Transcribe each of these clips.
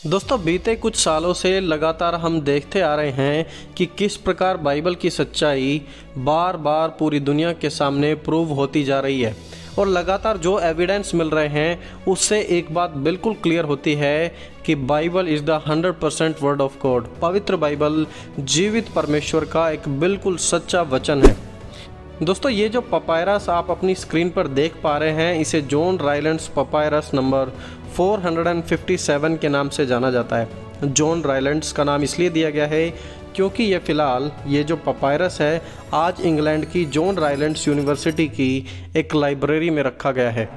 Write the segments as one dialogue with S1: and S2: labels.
S1: दोस्तों बीते कुछ सालों से लगातार हम देखते आ रहे हैं कि किस प्रकार बाइबल की सच्चाई बार बार पूरी दुनिया के सामने प्रूव होती जा रही है और लगातार जो एविडेंस मिल रहे हैं उससे एक बात बिल्कुल क्लियर होती है कि Bible is the 100% word of God. पवित्र बाइबल जीवित परमेश्वर का एक बिल्कुल सच्चा वचन है। दोस्तों ये जो पपायरस आप अपनी स्क्रीन पर देख पा रहे हैं इसे जॉन रायलैंड्स पपायरस नंबर 457 के नाम से जाना जाता है। जॉन रायलैंड्स का नाम इसलिए दिया गया है क्योंकि ये फ़िलहाल ये जो पपायरस है आज इंग्लैंड की जॉन रायलैंड्स यूनिवर्सिटी की एक लाइब्रेरी में रखा गया है।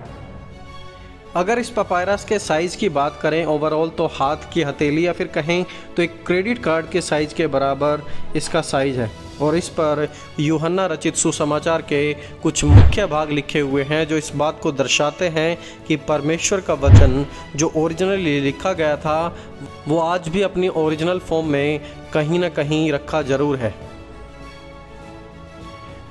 S1: अगर इस पपायरस के साइज़ की बात करें ओवरऑल तो हाथ की हथेली या फिर कहें तो एक क्रेडिट कार्ड के साइज़ के बराबर इसका साइज़ है और इस पर यूहन्ना रचित सुसमाचार के कुछ मुख्य भाग लिखे हुए हैं जो इस बात को दर्शाते हैं कि परमेश्वर का वचन जो ओरिजिनली लिखा गया था वो आज भी अपनी ओरिजिनल फॉर्म में कहीं ना कहीं रखा जरूर है।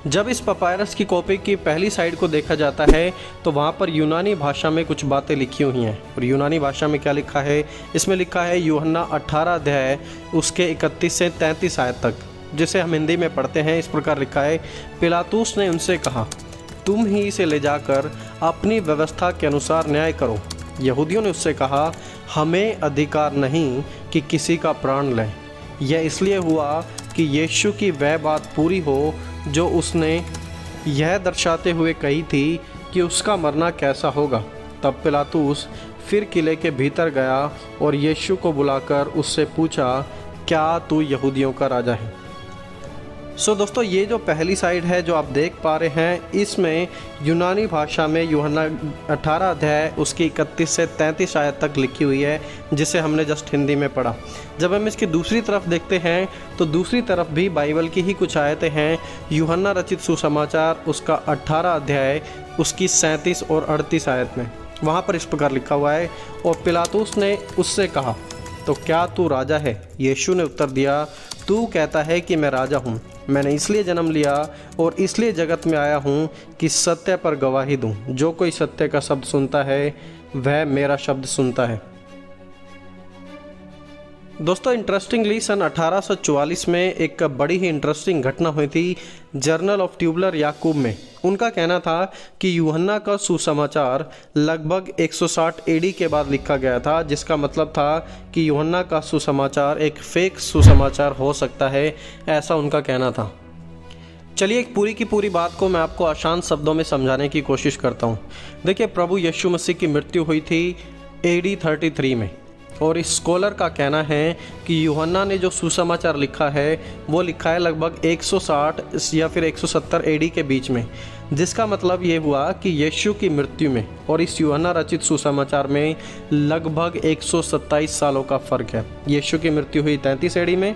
S1: जब इस पपायरस की कॉपी की पहली साइड को देखा जाता है तो वहाँ पर यूनानी भाषा में कुछ बातें लिखी हुई हैं और यूनानी भाषा में क्या लिखा है, इसमें लिखा है यूहन्ना 18 अध्याय उसके 31 से 33 आयत तक, जिसे हम हिंदी में पढ़ते हैं। इस प्रकार लिखा है, पिलातुस ने उनसे कहा, तुम ही इसे ले जाकर अपनी व्यवस्था के अनुसार न्याय करो। यहूदियों ने उससे कहा, हमें अधिकार नहीं कि किसी का प्राण लें। यह इसलिए हुआ कि यीशु की वह बात पूरी हो जो उसने यह दर्शाते हुए कही थी कि उसका मरना कैसा होगा। तब पिलातुस फिर किले के भीतर गया और यीशु को बुलाकर उससे पूछा, क्या तू यहूदियों का राजा है? दोस्तों ये जो पहली साइड है जो आप देख पा रहे हैं इसमें यूनानी भाषा में यूहन्ना 18 अध्याय उसकी 31 से 33 आयत तक लिखी हुई है जिसे हमने जस्ट हिंदी में पढ़ा। जब हम इसकी दूसरी तरफ देखते हैं तो दूसरी तरफ भी बाइबल की ही कुछ आयतें हैं। यूहन्ना रचित सुसमाचार उसका 18 अध्याय उसकी 37 और 38 आयत में वहाँ पर इस प्रकार लिखा हुआ है, और पिलातुस ने उससे कहा, तो क्या तू राजा है? यीशु ने उत्तर दिया, तू कहता है कि मैं राजा हूँ। मैंने इसलिए जन्म लिया और इसलिए जगत में आया हूँ कि सत्य पर गवाही दूँ। जो कोई सत्य का शब्द सुनता है वह मेरा शब्द सुनता है। दोस्तों इंटरेस्टिंगली सन 1844 में एक बड़ी ही इंटरेस्टिंग घटना हुई थी जर्नल ऑफ ट्यूबलर याकूब में। उनका कहना था कि यूहन्ना का सुसमाचार लगभग 160 एडी के बाद लिखा गया था, जिसका मतलब था कि यूहन्ना का सुसमाचार एक फेक सुसमाचार हो सकता है, ऐसा उनका कहना था। चलिए एक पूरी की पूरी बात को मैं आपको आसान शब्दों में समझाने की कोशिश करता हूँ। देखिए प्रभु यीशु मसीह की मृत्यु हुई थी AD 33 में और इस स्कॉलर का कहना है कि यूहन्ना ने जो सुसमाचार लिखा है वो लिखा है लगभग 160 या फिर 170 एडी के बीच में, जिसका मतलब ये हुआ कि यीशु की मृत्यु में और इस यूहन्ना रचित सुसमाचार में लगभग 127 सालों का फ़र्क है। यीशु की मृत्यु हुई 33 एडी में,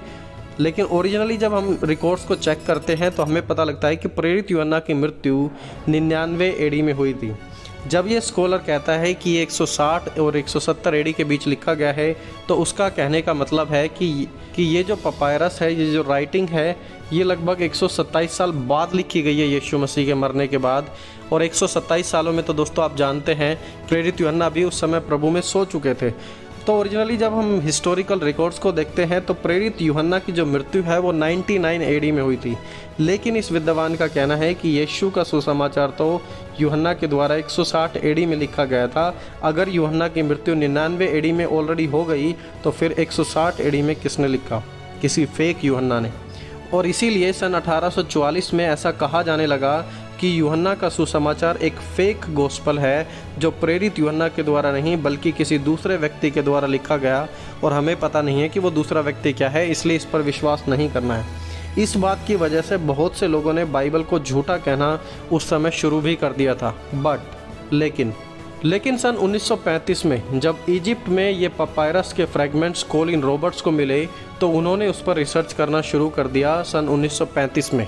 S1: लेकिन ओरिजिनली जब हम रिकॉर्ड्स को चेक करते हैं तो हमें पता लगता है कि प्रेरित यूहन्ना की मृत्यु 99 एडी में हुई थी। जब ये स्कॉलर कहता है कि ये 160 और 170 एडी के बीच लिखा गया है तो उसका कहने का मतलब है कि ये जो पपायरस है, ये जो राइटिंग है, ये लगभग 127 साल बाद लिखी गई है यीशु मसीह के मरने के बाद। और 127 सालों में तो दोस्तों आप जानते हैं प्रेरित यूहन्ना भी उस समय प्रभु में सो चुके थे। तो ओरिजिनली जब हम हिस्टोरिकल रिकॉर्ड्स को देखते हैं तो प्रेरित यूहन्ना की जो मृत्यु है वो 99 एडी में हुई थी, लेकिन इस विद्वान का कहना है कि यीशु का सुसमाचार तो यूहन्ना के द्वारा 160 एडी में लिखा गया था। अगर यूहन्ना की मृत्यु 99 एडी में ऑलरेडी हो गई तो फिर 160 एडी में किसने लिखा? किसी फेक यूहन्ना ने। और इसीलिए सन 1844 में ऐसा कहा जाने लगा कि यूहन्ना का सुसमाचार एक फेक गॉस्पल है जो प्रेरित यूहन्ना के द्वारा नहीं बल्कि किसी दूसरे व्यक्ति के द्वारा लिखा गया, और हमें पता नहीं है कि वो दूसरा व्यक्ति क्या है, इसलिए इस पर विश्वास नहीं करना है। इस बात की वजह से बहुत से लोगों ने बाइबल को झूठा कहना उस समय शुरू भी कर दिया था। लेकिन सन 1935 में जब इजिप्ट में ये पपायरस के फ्रैगमेंट्स कोलिन रॉबर्ट्स को मिले तो उन्होंने उस पर रिसर्च करना शुरू कर दिया सन 1935 में,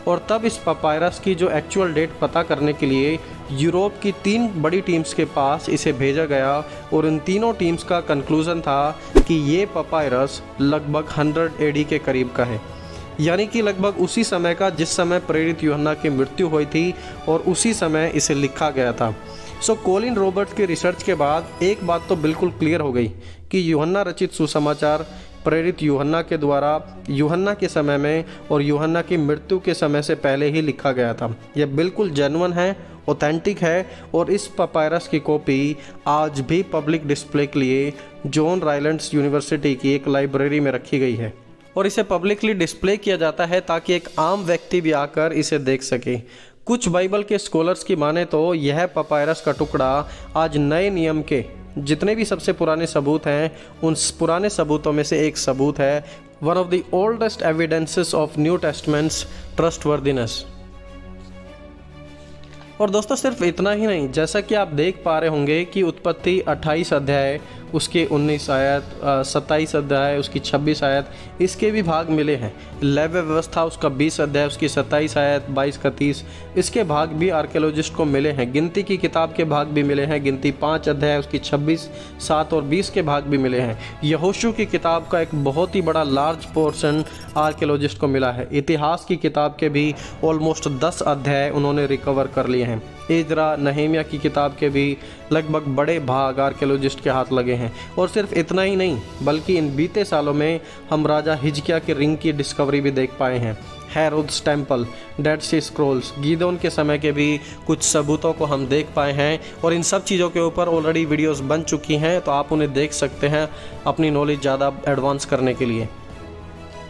S1: और तब इस पपायरस की जो एक्चुअल डेट पता करने के लिए यूरोप की 3 बड़ी टीम्स के पास इसे भेजा गया और इन तीनों टीम्स का कंक्लूजन था कि ये पपायरस लगभग 100 एडी के करीब का है, यानी कि लगभग उसी समय का जिस समय प्रेरित यूहन्ना की मृत्यु हुई थी और उसी समय इसे लिखा गया था। कोलिन रॉबर्ट्स की रिसर्च के बाद एक बात तो बिल्कुल क्लियर हो गई कि यूहन्ना रचित सुसमाचार प्रेरित यूहन्ना के द्वारा यूहन्ना के समय में और यूहन्ना की मृत्यु के समय से पहले ही लिखा गया था। यह बिल्कुल जेन्युइन है, ऑथेंटिक है और इस पपायरस की कॉपी आज भी पब्लिक डिस्प्ले के लिए जॉन राइलैंड्स यूनिवर्सिटी की एक लाइब्रेरी में रखी गई है और इसे पब्लिकली डिस्प्ले किया जाता है ताकि एक आम व्यक्ति भी आकर इसे देख सके। कुछ बाइबल के स्कॉलर्स की माने तो यह पपायरस का टुकड़ा आज नए नियम के जितने भी सबसे पुराने सबूत हैं उन पुराने सबूतों में से एक सबूत है, one of the oldest evidences of New Testaments trustworthiness. और दोस्तों सिर्फ इतना ही नहीं, जैसा कि आप देख पा रहे होंगे कि उत्पत्ति 28 अध्याय उसके 19 आयत, 27 अध्याय उसकी 26 आयत, इसके भी भाग मिले हैं। लेव्य व्यवस्था उसका 20 अध्याय उसकी 27 आयत, 22 का 30, इसके भाग भी आर्कियोलॉजिस्ट को मिले हैं। गिनती की किताब के भाग भी मिले हैं, गिनती 5 अध्याय उसकी 26, 7 और 20 के भाग भी मिले हैं। यहोशू की किताब का एक बहुत ही बड़ा लार्ज पोर्शन आर्कियोलॉजिस्ट को मिला है। इतिहास की किताब के भी ऑलमोस्ट 10 अध्याय उन्होंने रिकवर कर लिए हैं। इजरा नहेमिया की किताब के भी लगभग बड़े भाग आर्कियोलॉजिस्ट के हाथ लगे हैं। और सिर्फ इतना ही नहीं, बल्कि इन बीते सालों में हम राजा हिजकिया के रिंग की डिस्कवरी भी देख पाए हैं। हेरोद्स टेम्पल, डेड सी स्क्रॉल्स, गीदोन के समय के भी कुछ सबूतों को हम देख पाए हैं और इन सब चीज़ों के ऊपर ऑलरेडी वीडियोस बन चुकी हैं, तो आप उन्हें देख सकते हैं अपनी नॉलेज ज़्यादा एडवांस करने के लिए।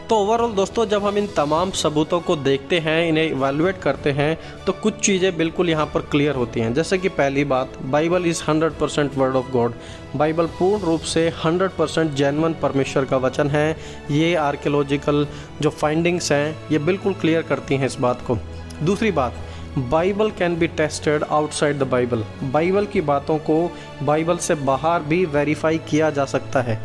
S1: तो ओवरऑल दोस्तों जब हम इन तमाम सबूतों को देखते हैं, इन्हें इवैल्यूएट करते हैं, तो कुछ चीज़ें बिल्कुल यहाँ पर क्लियर होती हैं। जैसे कि पहली बात, Bible is 100% word of God. Bible पूर्ण रूप से 100% जेन्युइन परमेश्वर का वचन है। ये आर्कियोलॉजिकल जो फाइंडिंग्स हैं ये बिल्कुल क्लियर करती हैं इस बात को। दूसरी बात, Bible can be tested outside the Bible. Bible की बातों को बाइबल से बाहर भी वेरीफाई किया जा सकता है।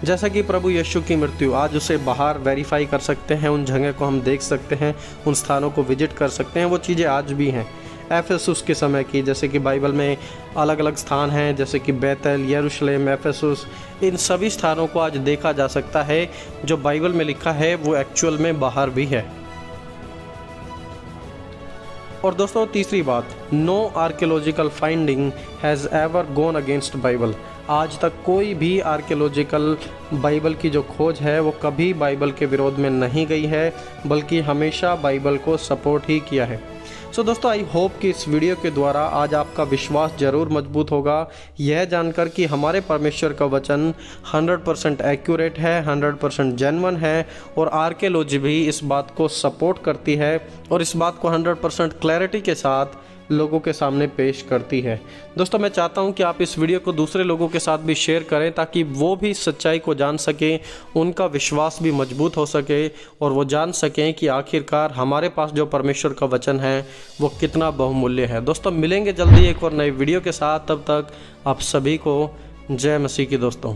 S1: जैसा कि प्रभु यीशु की मृत्यु, आज उसे बाहर वेरीफाई कर सकते हैं, उन जगह को हम देख सकते हैं, उन स्थानों को विजिट कर सकते हैं, वो चीज़ें आज भी हैं। एफेसुस के समय की, जैसे कि बाइबल में अलग अलग स्थान हैं, जैसे कि बैतल, यरूशलेम, एफेसुस, इन सभी स्थानों को आज देखा जा सकता है। जो बाइबल में लिखा है वो एक्चुअल में बाहर भी है। और दोस्तों तीसरी बात, no archaeological finding has ever gone against Bible. आज तक कोई भी आर्कियोलॉजिकल बाइबल की जो खोज है वो कभी बाइबल के विरोध में नहीं गई है, बल्कि हमेशा बाइबल को सपोर्ट ही किया है। सो दोस्तों आई होप कि इस वीडियो के द्वारा आज आपका विश्वास ज़रूर मजबूत होगा, यह जानकर कि हमारे परमेश्वर का वचन 100% एक्यूरेट है, 100% जेन्युइन है और आर्कियोलॉजी भी इस बात को सपोर्ट करती है और इस बात को 100% क्लैरिटी के साथ लोगों के सामने पेश करती है। दोस्तों मैं चाहता हूं कि आप इस वीडियो को दूसरे लोगों के साथ भी शेयर करें ताकि वो भी सच्चाई को जान सकें, उनका विश्वास भी मजबूत हो सके और वो जान सकें कि आखिरकार हमारे पास जो परमेश्वर का वचन है वो कितना बहुमूल्य है। दोस्तों मिलेंगे जल्दी एक और नई वीडियो के साथ, तब तक आप सभी को जय मसीह की दोस्तों।